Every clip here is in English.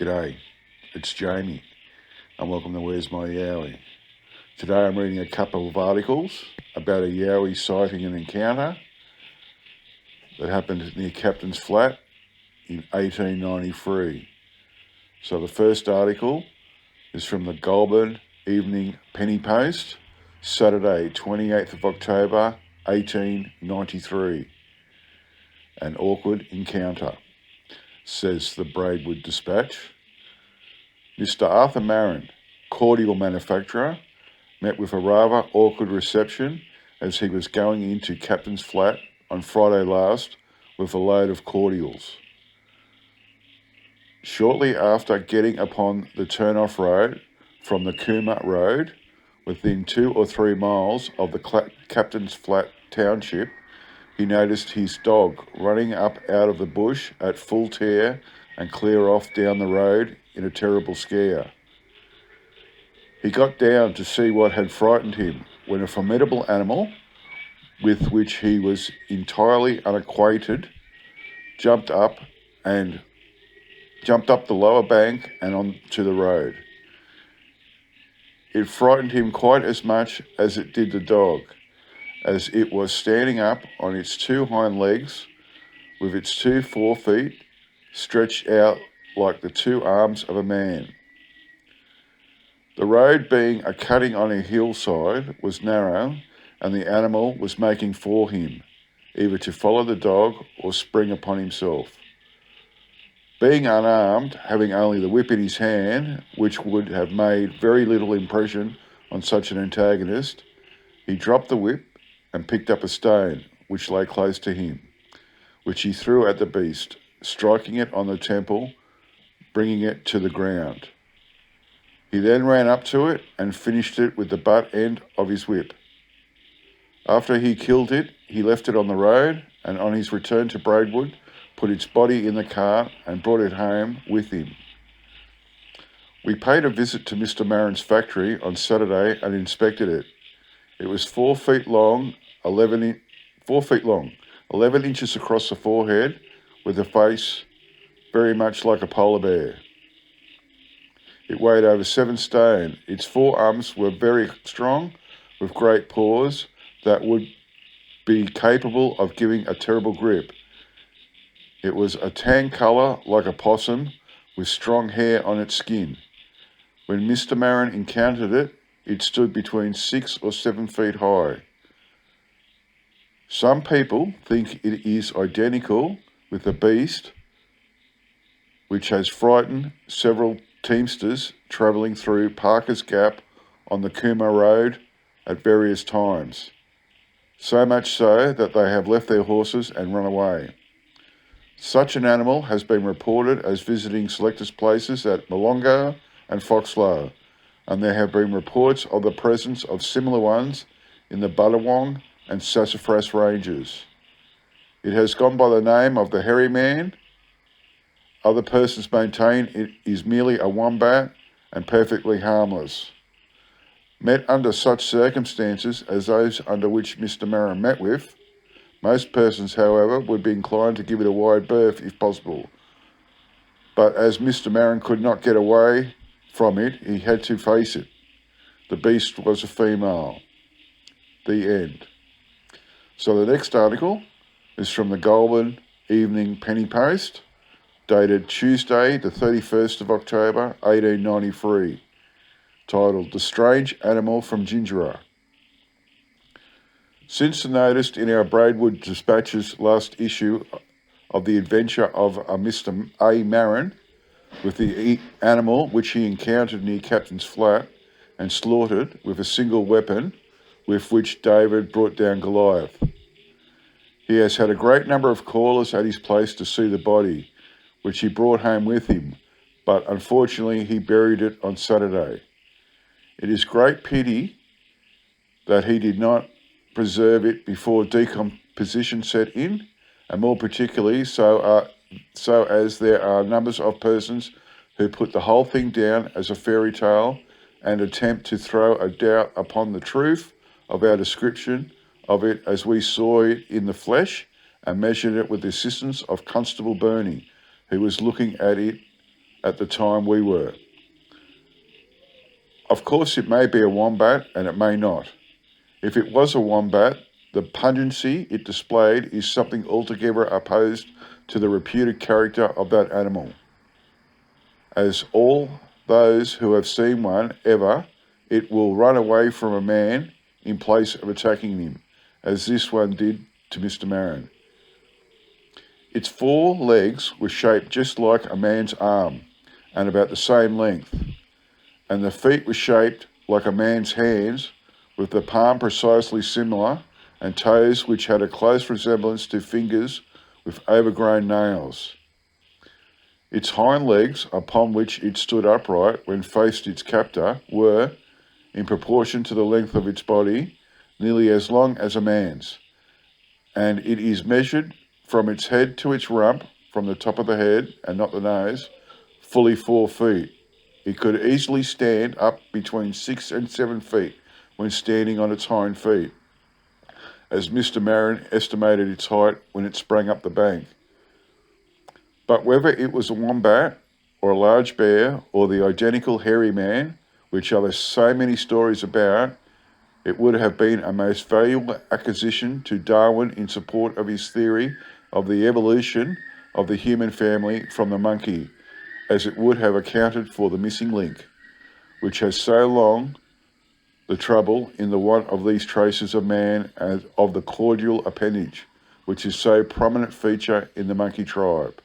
G'day, it's Jamie, and welcome to Where's My Yowie. Today I'm reading a couple of articles about a Yowie sighting and encounter that happened near Captains Flat in 1893. So the first article is from the Goulburn Evening Penny Post, Saturday 28th of October 1893. An awkward encounter, says the Braidwood Dispatch. Mr. Arthur Marrin, cordial manufacturer, met with a rather awkward reception as he was going into Captain's Flat on Friday last with a load of cordials. Shortly after getting upon the turn-off road from the Cooma Road, within 2 or 3 miles of the Captain's Flat township, he noticed his dog running up out of the bush at full tear and clear off down the road in a terrible scare. He got down to see what had frightened him when a formidable animal, with which he was entirely unacquainted, jumped up the lower bank and onto the road. It frightened him quite as much as it did the dog, as it was standing up on its 2 hind legs with its 2 forefeet stretched out like the 2 arms of a man. The road, being a cutting on a hillside, was narrow, and the animal was making for him, either to follow the dog or spring upon himself. Being unarmed, having only the whip in his hand, which would have made very little impression on such an antagonist, he dropped the whip and picked up a stone which lay close to him, which he threw at the beast, striking it on the temple, bringing it to the ground. He then ran up to it and finished it with the butt end of his whip. After he killed it, he left it on the road, and on his return to Braidwood, put its body in the cart and brought it home with him. We paid a visit to Mr. Marrin's factory on Saturday and inspected it. It was 4 feet long, 11 inches across the forehead, with a face very much like a polar bear. It weighed over 7 stone. Its forearms were very strong, with great paws that would be capable of giving a terrible grip. It was a tan colour like a possum, with strong hair on its skin. When Mr. Marrin encountered it, it stood between 6 or 7 feet high. Some people think it is identical with the beast which has frightened several teamsters travelling through Parker's Gap on the Cooma Road at various times, so much so that they have left their horses and run away. Such an animal has been reported as visiting selectors' places at Molongo and Foxlow, and there have been reports of the presence of similar ones in the Buttawong and Sassafras ranges. It has gone by the name of the Hairy Man. Other persons maintain it is merely a wombat and perfectly harmless. Met under such circumstances as those under which Mr. Marrin met with, most persons, however, would be inclined to give it a wide berth if possible. But as Mr. Marrin could not get away from it, he had to face it. The beast was a female. The end. So the next article is from the Goulburn Evening Penny Post, dated Tuesday the 31st of October 1893, titled The Strange Animal from Gingera. Since the notice in our Braidwood Dispatch's last issue of the adventure of a Mr. A. Marrin with the animal which he encountered near Captain's Flat and slaughtered with a single weapon with which David brought down Goliath, he has had a great number of callers at his place to see the body, which he brought home with him, but unfortunately he buried it on Saturday. It is great pity that he did not preserve it before decomposition set in, and more particularly so as there are numbers of persons who put the whole thing down as a fairy tale and attempt to throw a doubt upon the truth of our description of it as we saw it in the flesh and measured it with the assistance of Constable Burney, who was looking at it at the time we were. Of course, it may be a wombat and it may not. If it was a wombat, the pungency it displayed is something altogether opposed to the reputed character of that animal. As all those who have seen one ever, it will run away from a man in place of attacking him, as this one did to Mr. Marrin. Its 4 legs were shaped just like a man's arm and about the same length, and the feet were shaped like a man's hands, with the palm precisely similar, and toes which had a close resemblance to fingers with overgrown nails. Its hind legs, upon which it stood upright when faced its captor, were, in proportion to the length of its body, nearly as long as a man's, and it is measured from its head to its rump, from the top of the head, and not the nose, fully 4 feet. It could easily stand up between 6 and 7 feet when standing on its hind feet, as Mr. Marrin estimated its height when it sprang up the bank. But whether it was a wombat, or a large bear, or the identical hairy man, which there are so many stories about, it would have been a most valuable acquisition to Darwin in support of his theory of the evolution of the human family from the monkey, as it would have accounted for the missing link, which has so long the trouble in the want of these traces of man and of the caudal appendage, which is so prominent feature in the monkey tribe.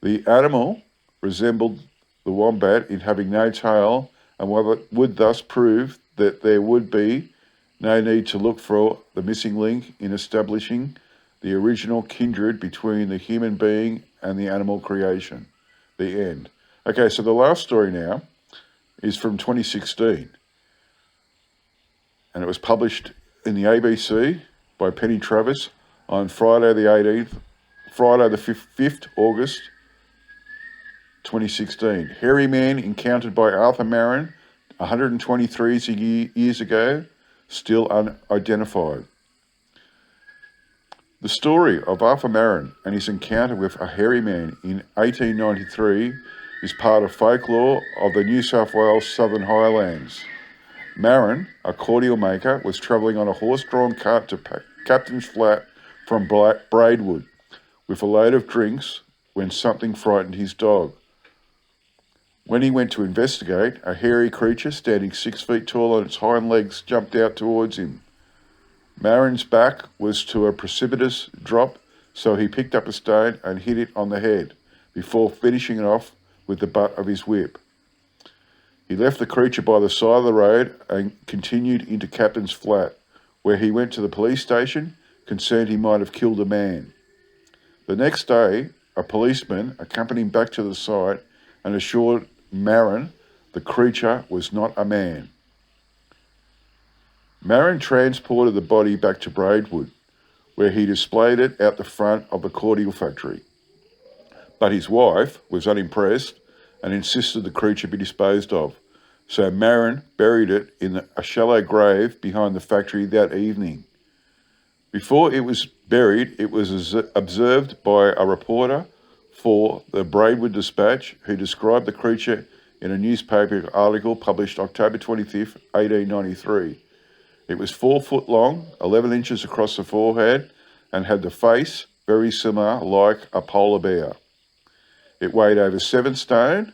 The animal resembled the wombat in having no tail, and would thus prove that there would be no need to look for the missing link in establishing the original kindred between the human being and the animal creation. The end. Okay, so the last story now is from 2016, and it was published in the ABC by Penny Travis on Friday the 5th August 2016. Hairy man encountered by Arthur Marrin 123 years ago, still unidentified. The story of Arthur Marrin and his encounter with a hairy man in 1893 is part of folklore of the New South Wales Southern Highlands. Marrin, a cordial maker, was travelling on a horse-drawn cart to Captains Flat from Braidwood with a load of drinks when something frightened his dog. When he went to investigate, a hairy creature standing 6 feet tall on its hind legs jumped out towards him. Marrin's back was to a precipitous drop, so he picked up a stone and hit it on the head, before finishing it off with the butt of his whip. He left the creature by the side of the road and continued into Captains Flat, where he went to the police station, concerned he might have killed a man. The next day, a policeman accompanied him back to the site and assured Marrin the creature was not a man. Marrin transported the body back to Braidwood, where he displayed it out the front of the cordial factory. But his wife was unimpressed and insisted the creature be disposed of, so Marrin buried it in a shallow grave behind the factory that evening. Before it was buried, it was observed by a reporter for the Braidwood Dispatch, who described the creature in a newspaper article published October 25th, 1893. It was 4 foot long, 11 inches across the forehead, and had the face very similar, like a polar bear. It weighed over 7 stone.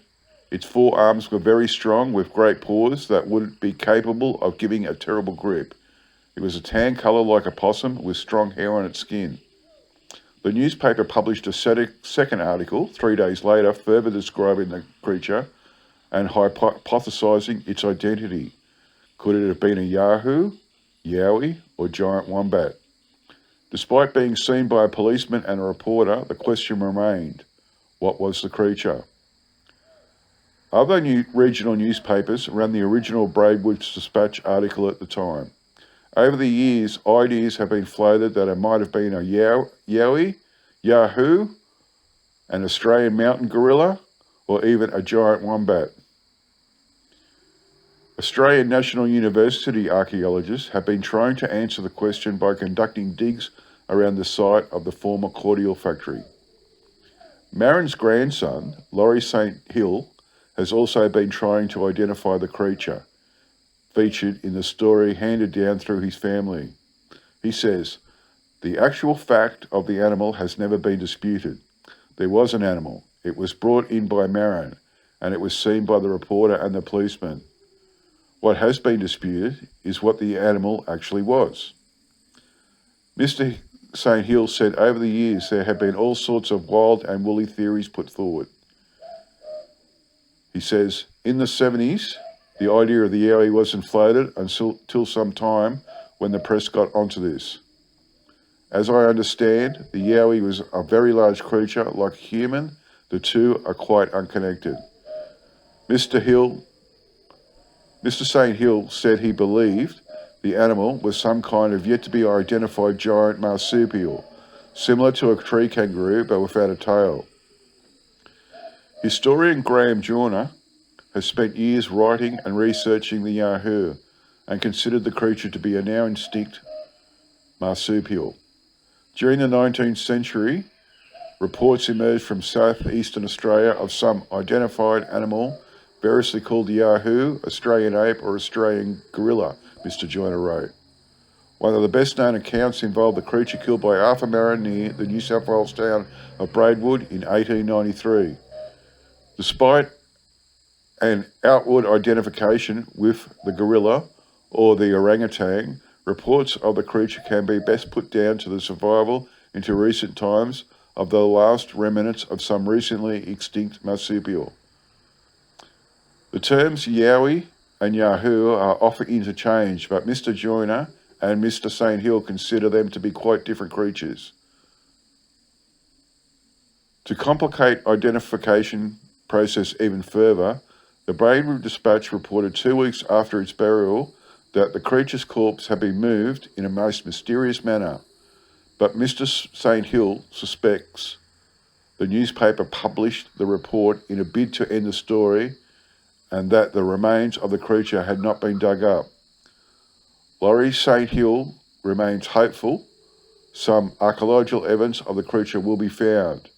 Its 4 arms were very strong, with great paws that would be capable of giving a terrible grip. It was a tan colour like a possum, with strong hair on its skin. The newspaper published a second article 3 days later, further describing the creature and hypothesising its identity. Could it have been a Yahoo, Yowie, or giant wombat? Despite being seen by a policeman and a reporter, the question remained: what was the creature? Other regional newspapers ran the original Braidwood Dispatch article at the time. Over the years, ideas have been floated that it might have been a Yowie, Yahoo, an Australian mountain gorilla, or even a giant wombat. Australian National University archaeologists have been trying to answer the question by conducting digs around the site of the former cordial factory. Marrin's grandson, Laurie St. Hill, has also been trying to identify the creature featured in the story handed down through his family. He says, "The actual fact of the animal has never been disputed. There was an animal. It was brought in by Marrin, and it was seen by the reporter and the policeman. What has been disputed is what the animal actually was." Mr. St. Hill said over the years there have been all sorts of wild and woolly theories put forward. He says, in the 70s, the idea of the Yowie wasn't floated until some time when the press got onto this. As I understand, the Yowie was a very large creature like a human. The two are quite unconnected. Mr. St. Hill said he believed the animal was some kind of yet to be identified giant marsupial, similar to a tree kangaroo but without a tail. Historian Graham Joyner has spent years writing and researching the Yahoo and considered the creature to be a now extinct marsupial. During the 19th century, reports emerged from southeastern Australia of some identified animal variously called the Yahoo, Australian ape or Australian gorilla, Mr. Joyner wrote. One of the best known accounts involved the creature killed by Arthur Marrin near the New South Wales town of Braidwood in 1893. Despite an outward identification with the gorilla or the orangutan, reports of the creature can be best put down to the survival into recent times of the last remnants of some recently extinct marsupial. The terms Yowie and Yahoo are often interchanged, but Mr. Joyner and Mr. St. Hill consider them to be quite different creatures. To complicate identification process even further, the Braidwood Dispatch reported 2 weeks after its burial that the creature's corpse had been moved in a most mysterious manner, but Mr. St. Hill suspects the newspaper published the report in a bid to end the story and that the remains of the creature had not been dug up. Laurie St. Hill remains hopeful some archaeological evidence of the creature will be found.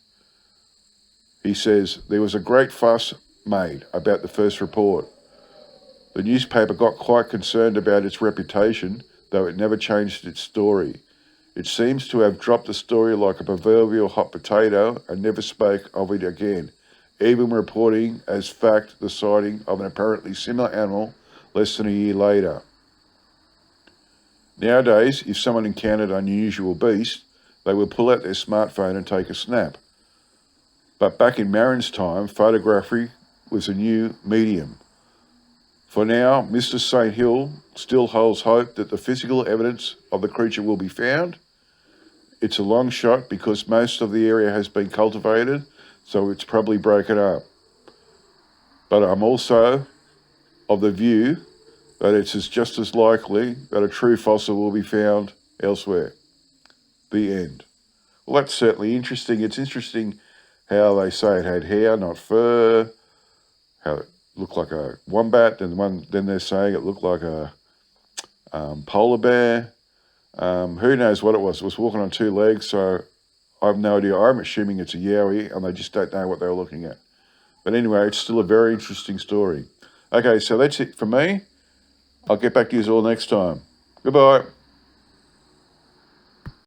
He says, there was a great fuss made about the first report. The newspaper got quite concerned about its reputation, though it never changed its story. It seems to have dropped the story like a proverbial hot potato and never spoke of it again, even reporting as fact the sighting of an apparently similar animal less than a year later. Nowadays, if someone encountered an unusual beast, they would pull out their smartphone and take a snap. But back in Marrin's time, photography was a new medium. For now, Mr. St. Hill still holds hope that the physical evidence of the creature will be found. It's a long shot because most of the area has been cultivated, so it's probably broken up. But I'm also of the view that it's just as likely that a true fossil will be found elsewhere. The end. Well, that's certainly interesting. It's interesting how they say it had hair, not fur, how it looked like a wombat, and then they're saying it looked like a polar bear. Who knows what it was? It was walking on two legs, so I have no idea. I'm assuming it's a Yowie, and they just don't know what they were looking at. But anyway, it's still a very interesting story. Okay, so that's it for me. I'll get back to you all next time. Goodbye.